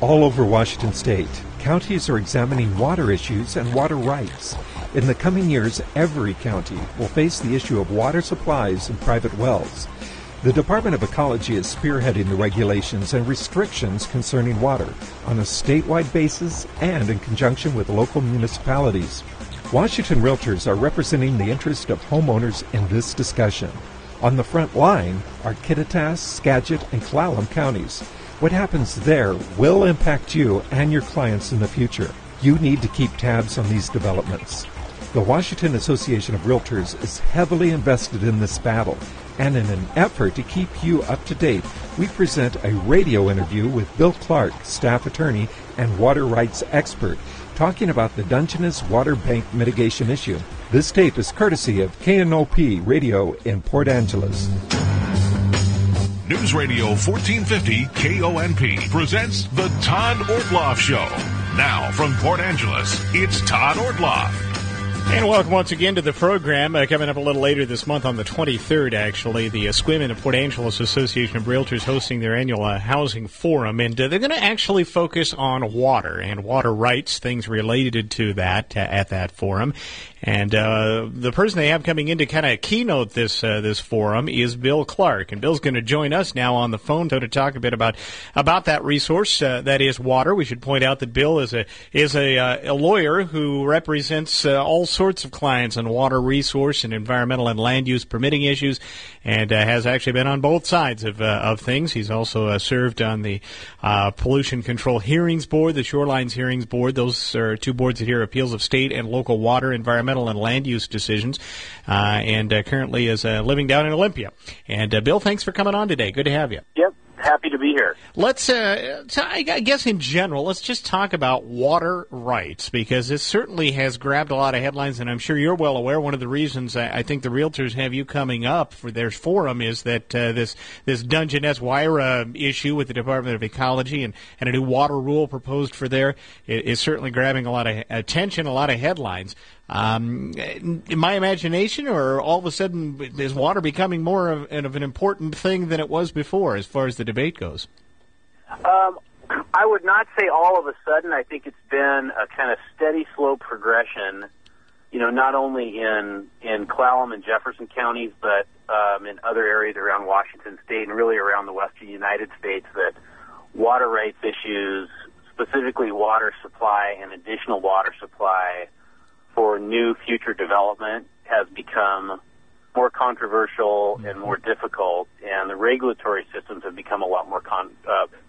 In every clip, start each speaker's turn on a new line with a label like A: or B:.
A: All over Washington state, counties are examining water issues and water rights. In the coming years, every county will face the issue of water supplies and private wells. The Department of Ecology is spearheading the regulations and restrictions concerning water on a statewide basis and in conjunction with local municipalities. Washington Realtors are representing the interest of homeowners in this discussion. On the front line are Kittitas, Skagit, and Clallam counties. What happens there will impact you and your clients in the future. You need to keep tabs on these developments. The Washington Association of Realtors is heavily invested in this battle, and in an effort to keep you up to date, we present a radio interview with Bill Clarke, staff attorney and water rights expert, talking about the Dungeness Water Bank mitigation issue. This tape is courtesy of KONP Radio in Port Angeles.
B: News Radio 1450 KONP presents The Todd Ortloff Show. Now from Port Angeles, it's Todd Ortloff.
C: And welcome once again to the program. Coming up a little later this month on the 23rd, actually, the SWIM and Port Angeles Association of Realtors hosting their annual housing forum. And they're going to actually focus on water and water rights, things related to that at that forum. And the person they have coming in to kind of keynote this forum is Bill Clarke. And Bill's going to join us now on the phone to talk a bit about that resource that is water. We should point out that Bill is a lawyer who represents all sorts of clients on water resource and environmental and land use permitting issues, and has actually been on both sides of things. He's also served on the Pollution Control Hearings Board, the Shorelines Hearings Board. Those are two boards that hear appeals of state and local water, environmental, and land use decisions, and currently is living down in Olympia. And Bill, thanks for coming on today. Good to have you.
D: Yep. Happy to be here.
C: Let's, I guess in general, let's just talk about water rights, because this certainly has grabbed a lot of headlines, and I'm sure you're well aware one of the reasons I think the Realtors have you coming up for their forum is that this Dungeness Water issue with the Department of Ecology and a new water rule proposed for there is certainly grabbing a lot of attention, a lot of headlines. In my imagination, or all of a sudden is water becoming more of an important thing than it was before as far as the debate goes?
D: I would not say all of a sudden. I think it's been a kind of steady, slow progression, not only in Clallam and Jefferson counties, but in other areas around Washington state and really around the western United States, that water rights issues, specifically water supply and additional water supply for new future development, has become more controversial and more difficult, and the regulatory systems have become a lot more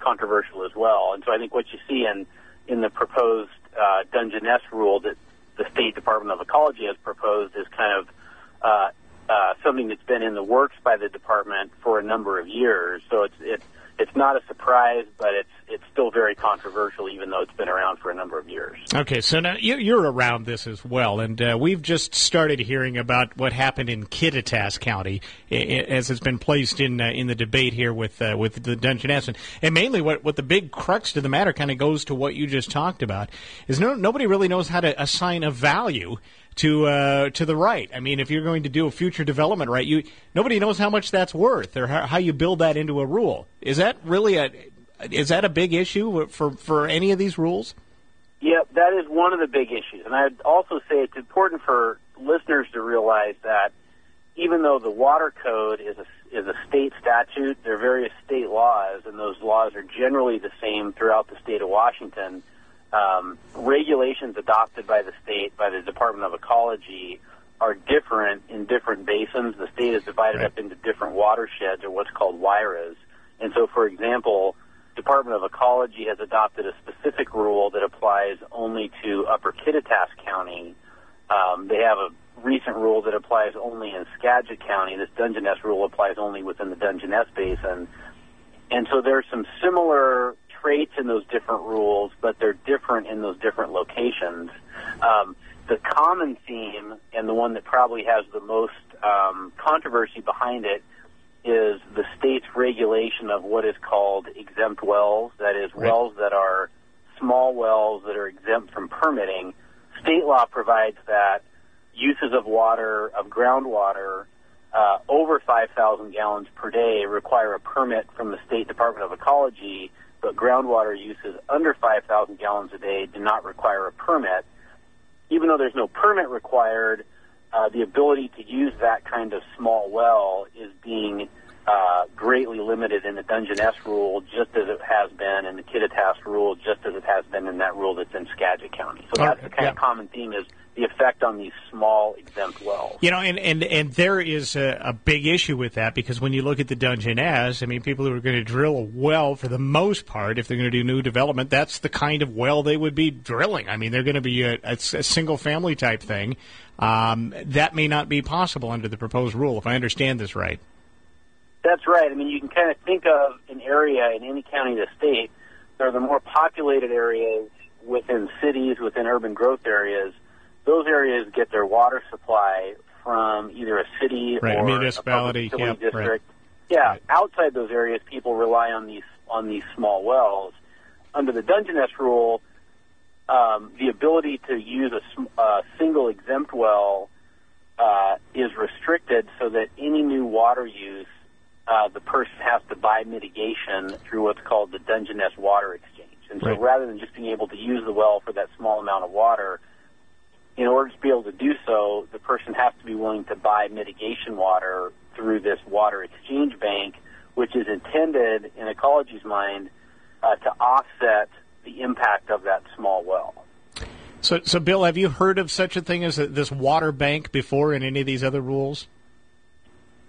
D: controversial as well. And so I think what you see in the proposed Dungeness rule that the State Department of Ecology has proposed is kind of something that's been in the works by the department for a number of years. So it's not a surprise, but it's still very controversial, even though it's been around for a number of years. Okay,
C: so now you're around this as well, and we've just started hearing about what happened in Kittitas County as it's been placed in the debate here with the Dungeness, and mainly what the big crux to the matter kind of goes to what you just talked about is nobody really knows how to assign a value to the right. I mean, if you're going to do a future development right, nobody knows how much that's worth or how you build that into a rule. Is that really a big issue for any of these rules?
D: Yeah, that is one of the big issues. And I'd also say it's important for listeners to realize that even though the water code is a state statute, there are various state laws, and those laws are generally the same throughout the state of Washington. Regulations adopted by the state, by the Department of Ecology, are different in different basins. The state is divided up into different watersheds, or what's called WIRAs. And so, for example, Department of Ecology has adopted a specific rule that applies only to Upper Kittitas County. They have a recent rule that applies only in Skagit County. This Dungeness rule applies only within the Dungeness Basin. And so there's some similar traits in those different rules, but they're different in those different locations. The common theme, and the one that probably has the most controversy behind it, is the state's regulation of what is called exempt wells, that is, wells that are small wells that are exempt from permitting. State law provides that uses of water, of groundwater, over 5,000 gallons per day require a permit from the State Department of Ecology, but groundwater uses under 5,000 gallons a day do not require a permit. Even though there's no permit required, the ability to use that kind of small well is being greatly limited in the Dungeness rule, just as it has been in the Kittitas rule, just as it has been in that rule that's in Skagit County. So that's the kind of common theme, is the effect on these small exempt wells.
C: You know, and there is a big issue with that, because when you look at the Dungeness, I mean, people who are going to drill a well, for the most part, if they're going to do new development, that's the kind of well they would be drilling. I mean, they're going to be a single-family type thing. That may not be possible under the proposed rule, if I understand this right.
D: That's right. I mean, you can kind of think of an area in any county of the state. There are the more populated areas within cities, within urban growth areas. Those areas get their water supply from either a city or
C: a municipality,
D: a public utility district.
C: Right.
D: Yeah,
C: right.
D: Outside those areas, people rely on these small wells. Under the Dungeness rule, the ability to use a single exempt well is restricted, so that any new water use, the person has to buy mitigation through what's called the Dungeness Water Exchange. And so rather than just being able to use the well for that small amount of water, in order to be able to do so, the person has to be willing to buy mitigation water through this water exchange bank, which is intended, in Ecology's mind, to offset the impact of that small well.
C: So, Bill, have you heard of such a thing as this water bank before in any of these other rules?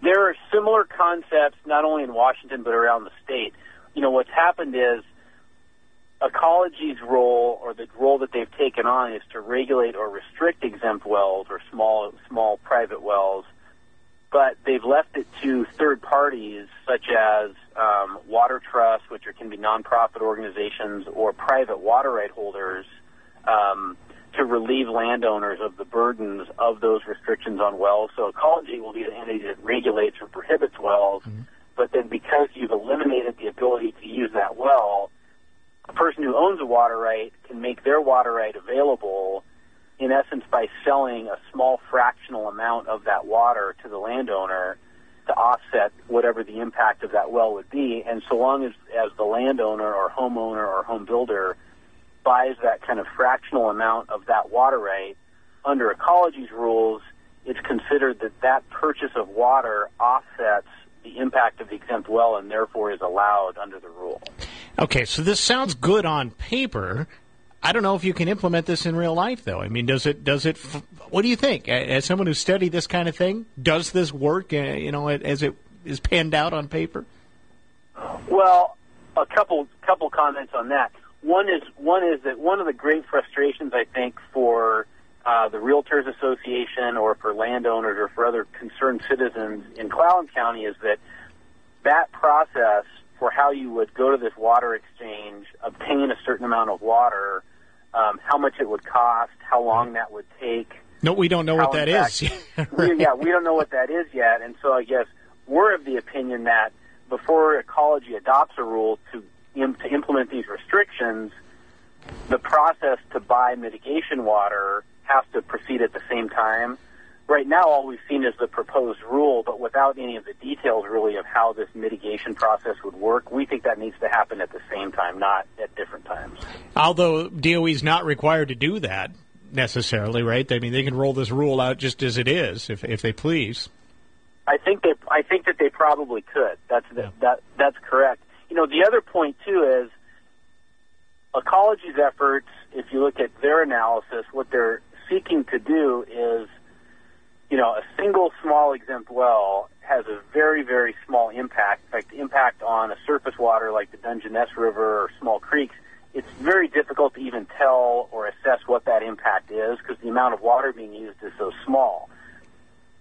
D: There are similar concepts, not only in Washington, but around the state. You know, what's happened is Ecology's role, or the role that they've taken on, is to regulate or restrict exempt wells or small private wells, but they've left it to third parties such as water trusts, which can be nonprofit organizations, or private water right holders, to relieve landowners of the burdens of those restrictions on wells. So Ecology will be the entity that regulates or prohibits wells, but then because you've eliminated the ability to use that well, a person who owns a water right can make their water right available, in essence, by selling a small fractional amount of that water to the landowner to offset whatever the impact of that well would be. And so long as the landowner or homeowner or home builder buys that kind of fractional amount of that water right, under Ecology's rules, it's considered that purchase of water offsets the impact of the exempt well and therefore is allowed under the rule.
C: Okay, so this sounds good on paper. I don't know if you can implement this in real life, though. I mean, does it? What do you think? As someone who studied this kind of thing, does this work, as it is panned out on paper?
D: Well, a couple comments on that. One is that one of the great frustrations, I think, for the Realtors Association or for landowners or for other concerned citizens in Clallam County is that process for how you would go to this water exchange, obtain a certain amount of water, how much it would cost, how long that would take.
C: No, we don't know what that is.
D: We don't know what that is yet, and so I guess we're of the opinion that before Ecology adopts a rule to implement these restrictions, the process to buy mitigation water has to proceed at the same time. Right now, all we've seen is the proposed rule, but without any of the details, really, of how this mitigation process would work. We think that needs to happen at the same time, not at different times.
C: Although DOE is not required to do that necessarily, right? I mean, they can roll this rule out just as it is, if they please.
D: I think that they probably could. That's correct. You know, the other point too is Ecology's efforts. If you look at their analysis, what they're seeking to do is, a single small exempt well has a very, very small impact. In fact, the impact on a surface water like the Dungeness River or small creeks, it's very difficult to even tell or assess what that impact is because the amount of water being used is so small.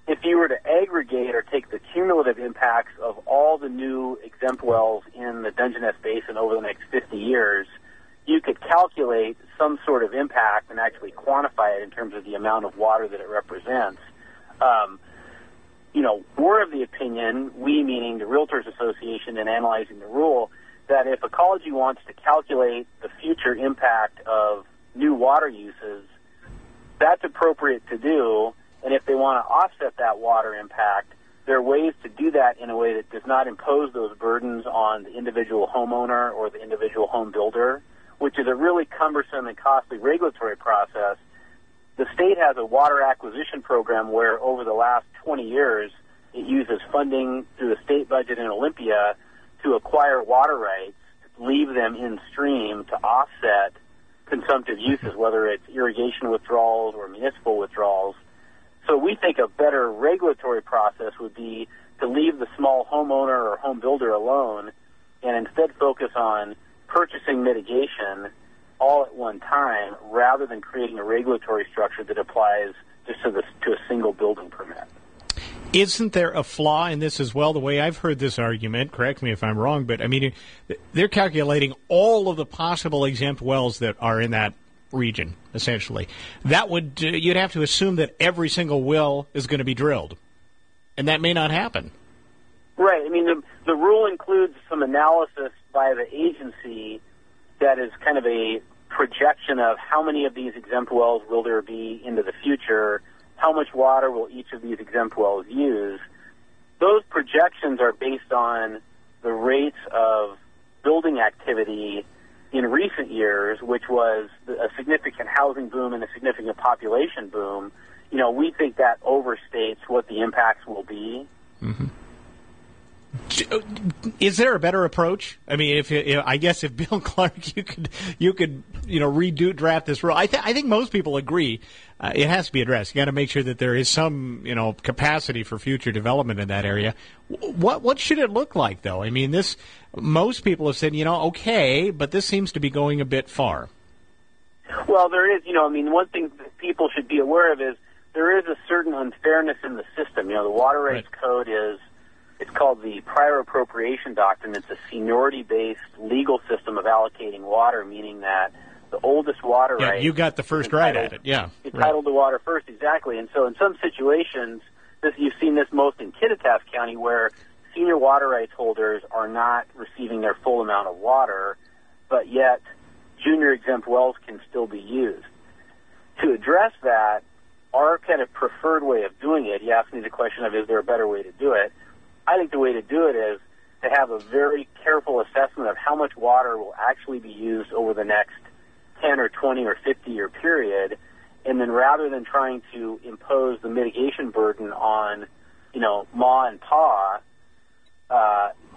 D: If you were to aggregate or take the cumulative impacts of all the new exempt wells in the Dungeness Basin over the next 50 years, you could calculate some sort of impact and actually quantify it in terms of the amount of water that it represents. We're of the opinion, we meaning the Realtors Association in analyzing the rule, that if Ecology wants to calculate the future impact of new water uses, that's appropriate to do. And if they want to offset that water impact, there are ways to do that in a way that does not impose those burdens on the individual homeowner or the individual home builder, which is a really cumbersome and costly regulatory process. The state has a water acquisition program where over the last 20 years it uses funding through the state budget in Olympia to acquire water rights, leave them in stream to offset consumptive uses, whether it's irrigation withdrawals or municipal withdrawals. So we think a better regulatory process would be to leave the small homeowner or home builder alone and instead focus on purchasing mitigation all at one time rather than creating a regulatory structure that applies just to a single building permit.
C: Isn't there a flaw in this as well? The way I've heard this argument, correct me if I'm wrong, but I mean, they're calculating all of the possible exempt wells that are in that region, essentially. That would, you'd have to assume that every single well is going to be drilled, and that may not happen.
D: Right. I mean, the rule includes some analysis by the agency that is kind of a projection of how many of these exempt wells will there be into the future, how much water will each of these exempt wells use. Those projections are based on the rates of building activity in recent years, which was a significant housing boom and a significant population boom. You know, we think that overstates what the impacts will be.
C: Mm-hmm. Is there a better approach? I mean, if I guess if Bill Clarke, you could draft this rule. I think most people agree it has to be addressed. You got to make sure that there is some capacity for future development in that area. What should it look like though? I mean, most people have said okay, but this seems to be going a bit far.
D: Well, there is one thing that people should be aware of is there is a certain unfairness in the system. The Water Rights Code it's called the Prior Appropriation Doctrine. It's a seniority-based legal system of allocating water, meaning that the oldest water right...
C: you got the first right at it, yeah.
D: Entitled to water first, exactly. And so in some situations, you've seen this most in Kittitas County, where senior water rights holders are not receiving their full amount of water, but yet junior exempt wells can still be used. To address that, our kind of preferred way of doing it, you asked me the question of is there a better way to do it, I think the way to do it is to have a very careful assessment of how much water will actually be used over the next 10 or 20 or 50-year period, and then rather than trying to impose the mitigation burden on, ma and pa,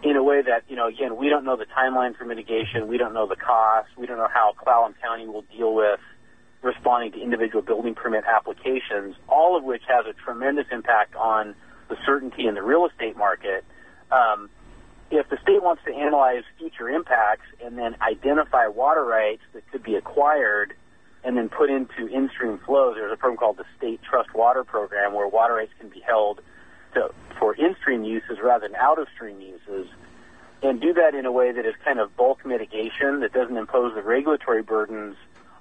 D: in a way that, again, we don't know the timeline for mitigation, we don't know the cost, we don't know how Clallam County will deal with responding to individual building permit applications, all of which has a tremendous impact on the certainty in the real estate market. If the state wants to analyze future impacts and then identify water rights that could be acquired and then put into in-stream flows, there's a program called the State Trust Water Program where water rights can be held for in-stream uses rather than out-of-stream uses, and do that in a way that is kind of bulk mitigation that doesn't impose the regulatory burdens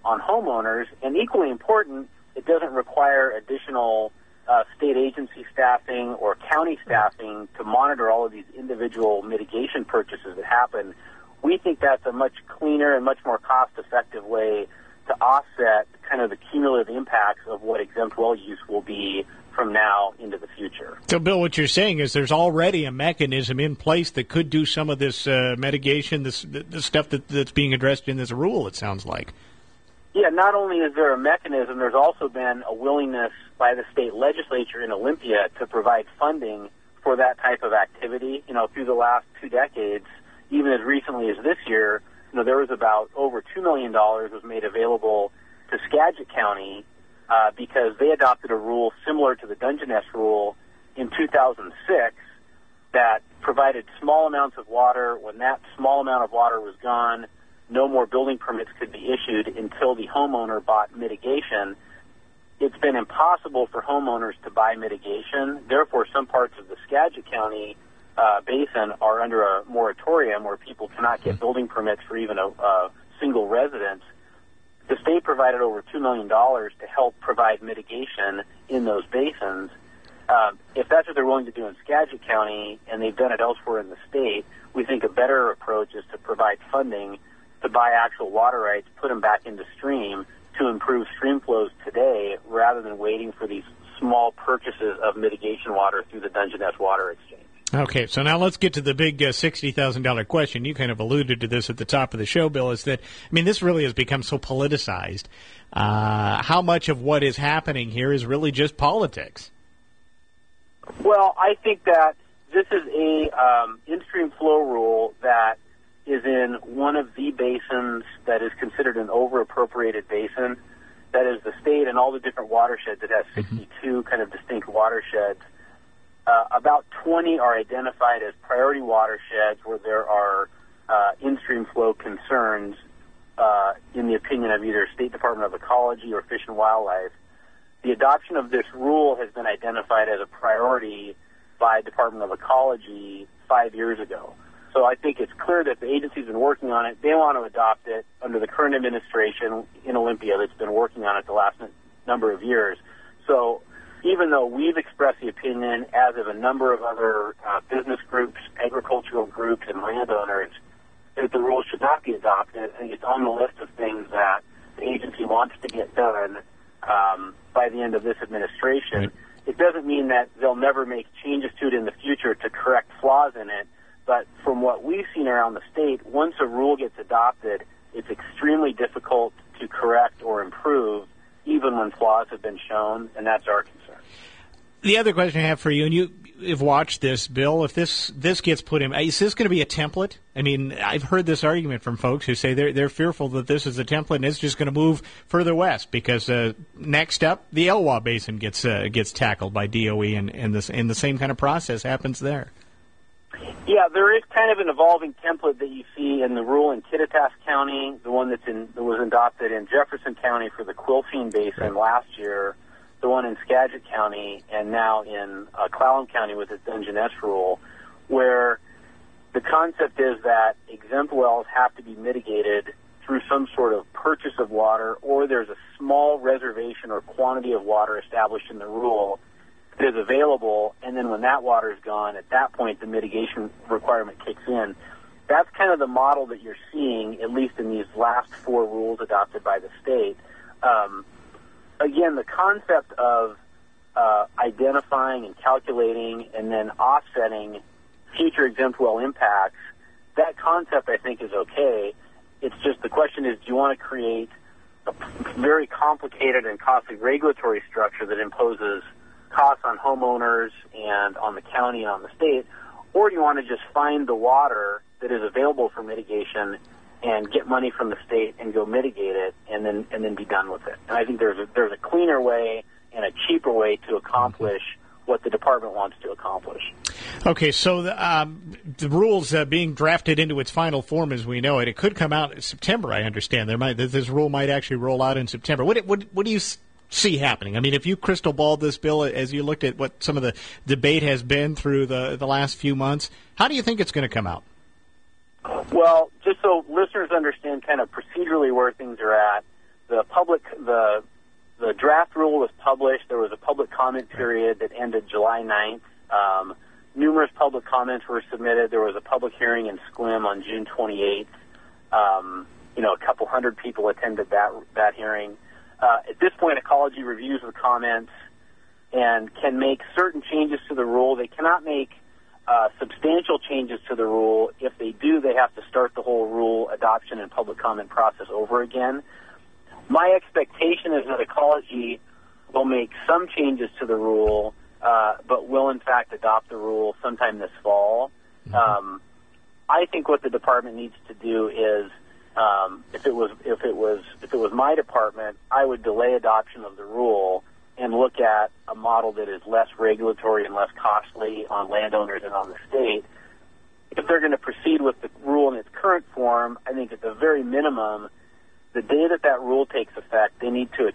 D: on homeowners, and equally important, it doesn't require additional state agency staffing or county staffing to monitor all of these individual mitigation purchases that happen. We think that's a much cleaner and much more cost-effective way to offset kind of the cumulative impacts of what exempt well use will be from now into the future.
C: So, Bill, what you're saying is there's already a mechanism in place that could do some of this mitigation, the stuff that's being addressed in this rule, it sounds like.
D: Yeah, not only is there a mechanism, there's also been a willingness by the state legislature in Olympia to provide funding for that type of activity. Through the last 2 decades, even as recently as this year, there was about over $2 million was made available to Skagit County because they adopted a rule similar to the Dungeness rule in 2006 that provided small amounts of water. When that small amount of water was gone, no more building permits could be issued until the homeowner bought mitigation. It's been impossible for homeowners to buy mitigation. Therefore, some parts of the Skagit County basin are under a moratorium where people cannot get building permits for even a single residence. The state provided over $2 million to help provide mitigation in those basins. If that's what they're willing to do in Skagit County, and they've done it elsewhere in the state, we think a better approach is to provide funding to buy actual water rights, put them back into stream to improve stream flows today rather than waiting for these small purchases of mitigation water through the Dungeness Water
C: Okay, so now let's get to the big $60,000 question. You kind of alluded to this at the top of the show, Bill, is that, I mean, this really has become so politicized. How much of what is happening here is really just politics?
D: Well, I think that this is a in-stream flow rule that is in one of the basins that is considered an over-appropriated basin. That is the state and all the different watersheds. It has 62 kind of distinct watersheds. About 20 are identified as priority watersheds where there are in-stream flow concerns in the opinion of either State Department of Ecology or Fish and Wildlife. The adoption of this rule has been identified as a priority by Department of Ecology 5 years ago. So I think it's clear that the agency's been working on it. They want to adopt it under the current administration in Olympia that's been working on it the last number of years. So even though we've expressed the opinion, as of a number of other business groups, agricultural groups, and landowners, that the rule should not be adopted, I think it's on the list of things that the agency wants to get done by the end of this administration.
C: Right.
D: It doesn't mean that they'll never make changes to it in the future to correct flaws in it, but from what we've seen around the state, once a rule gets adopted, it's extremely difficult to correct or improve, even when flaws have been shown, and that's our concern.
C: The other question I have for you, and you've watched this, Bill, if this gets put in, is this going to be a template? I mean, I've heard this argument from folks who say they're fearful that this is a template and it's just going to move further west because next up, the Elwha Basin gets tackled by DOE, and the same kind of process happens there.
D: Yeah, there is kind of an evolving template that you see in the rule in Kittitas County, the one that was adopted in Jefferson County for the Quilcene Basin last year, the one in Skagit County, and now in Clallam County with the Dungeness rule, where the concept is that exempt wells have to be mitigated through some sort of purchase of water, or there's a small reservation or quantity of water established in the rule that is available, and then when that water is gone, at that point the mitigation requirement kicks in. That's kind of the model that you're seeing, at least in these last 4 rules adopted by the state. Again, the concept of identifying and calculating and then offsetting future exempt well impacts, that concept I think is okay. It's just the question is, do you want to create a very complicated and costly regulatory structure that imposes costs on homeowners and on the county and on the state, or do you want to just find the water that is available for mitigation and get money from the state and go mitigate it and then be done with it? And I think there's a cleaner way and a cheaper way to accomplish what the department wants to accomplish.
C: Okay, so the rules being drafted into its final form as we know it, it could come out in September, I understand. This rule might actually roll out in September. What do you see happening? I mean, if you crystal balled this, Bill, as you looked at what some of the debate has been through the last few months, how do you think it's going to come out?
D: Well, just so listeners understand kind of procedurally where things are at, the draft rule was published. There was a public comment period that ended July 9th. Numerous public comments were submitted. There was a public hearing in Sequim on June 28th. A couple hundred people attended that hearing. At this point, Ecology reviews the comments and can make certain changes to the rule. They cannot make substantial changes to the rule. If they do, they have to start the whole rule adoption and public comment process over again. My expectation is that Ecology will make some changes to the rule, but will in fact adopt the rule sometime this fall. Mm-hmm. I think what the department needs to do is, if it was my department, I would delay adoption of the rule and look at a model that is less regulatory and less costly on landowners and on the state. If they're going to proceed with the rule in its current form, I think at the very minimum, the day that rule takes effect, they need to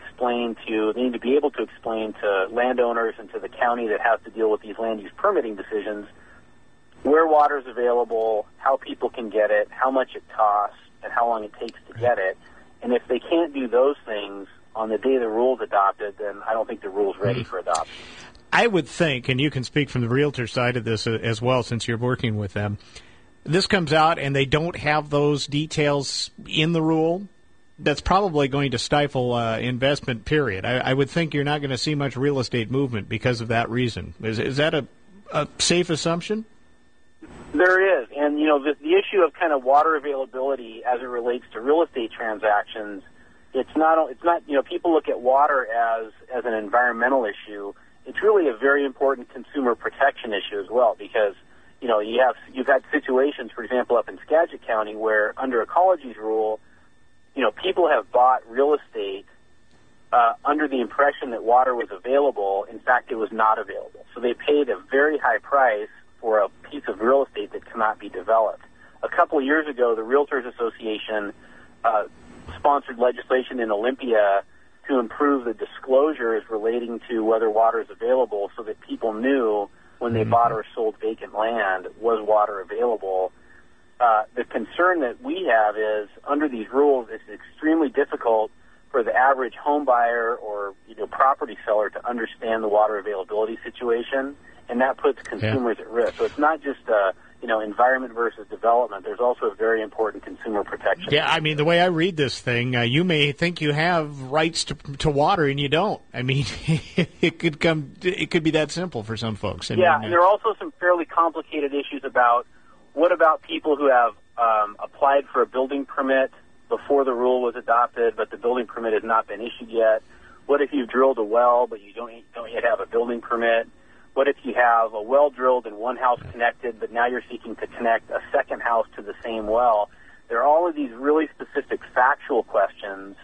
D: be able to explain to landowners and to the county that has to deal with these land use permitting decisions where water is available, how people can get it, how much it costs, and how long it takes to get it. And if they can't do those things on the day the rule is adopted, then I don't think the rule is ready for adoption.
C: I would think, and you can speak from the realtor side of this as well since you're working with them, this comes out and they don't have those details in the rule, that's probably going to stifle investment, period. I would think you're not going to see much real estate movement because of that reason. Is that a safe assumption?
D: There is, and the issue of kind of water availability as it relates to real estate transactions, it's not people look at water as an environmental issue. It's really a very important consumer protection issue as well, because you've had situations, for example, up in Skagit County, where under Ecology's rule, people have bought real estate under the impression that water was available. In fact, it was not available. So they paid a very high price for a piece of real estate that cannot be developed. A couple of years ago, the Realtors Association sponsored legislation in Olympia to improve the disclosures relating to whether water is available, so that people knew when they bought or sold vacant land, was water available. The concern that we have is, under these rules, it's extremely difficult for the average home buyer or property seller to understand the water availability situation, and that puts consumers at risk. So it's not just environment versus development. There's also a very important consumer protection.
C: Yeah, I mean, the way I read this thing, you may think you have rights to water, and you don't. I mean, it could be that simple for some folks.
D: And there are also some fairly complicated issues about what about people who have applied for a building permit before the rule was adopted, but the building permit has not been issued yet? What if you've drilled a well, but you don't yet have a building permit? What if you have a well drilled and one house connected, but now you're seeking to connect a second house to the same well? There are all of these really specific factual questions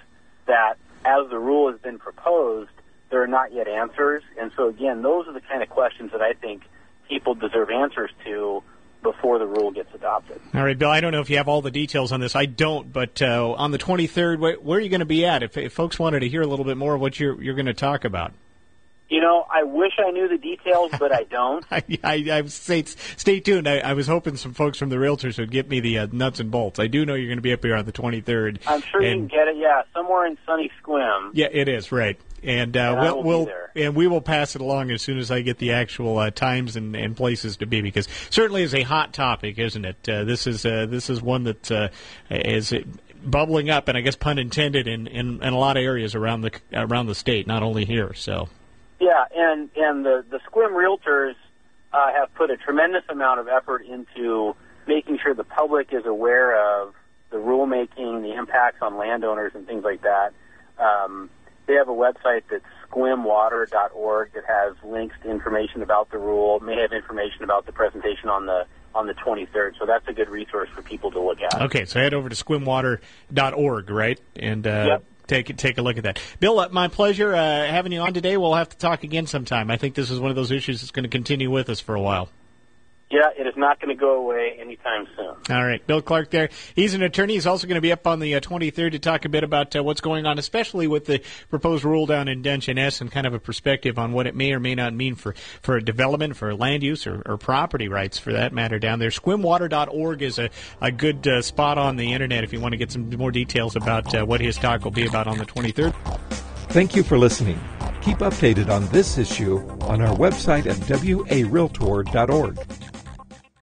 D: that, as the rule has been proposed, there are not yet answers. And so, again, those are the kind of questions that I think people deserve answers to before the rule gets adopted.
C: All right, Bill, I don't know if you have all the details on this. I don't, but on the 23rd, where are you going to be at? If folks wanted to hear a little bit more of what you're going to talk about.
D: I wish I knew the details, but I don't.
C: I stay tuned. I was hoping some folks from the Realtors would get me the nuts and bolts. I do know you're going to be up here on the 23rd.
D: I'm sure you can get it, somewhere in sunny Squim.
C: Yeah, it is, right. And we will pass it along as soon as I get the actual times and places to be, because certainly is a hot topic, isn't it? This is one that is bubbling up, and I guess pun intended, in a lot of areas around the state, not only here. So.
D: Yeah, and the Squim Realtors have put a tremendous amount of effort into making sure the public is aware of the rulemaking, the impacts on landowners, and things like that. They have a website that's squimwater.org that has links to information about the rule, may have information about the presentation on the 23rd. So that's a good resource for people to look at.
C: Okay, so head over to squimwater.org, right? And
D: yep.
C: Take a look at that. Bill, my pleasure having you on today. We'll have to talk again sometime. I think this is one of those issues that's going to continue with us for a while.
D: Yeah, it is not going to go away anytime soon.
C: All right. Bill Clarke there. He's an attorney. He's also going to be up on the 23rd to talk a bit about what's going on, especially with the proposed rule down in Dungeness, and kind of a perspective on what it may or may not mean for a development, for land use, or property rights, for that matter, down there. Squimwater.org is a good spot on the Internet if you want to get some more details about what his talk will be about on the 23rd.
A: Thank you for listening. Keep updated on this issue on our website at warealtor.org.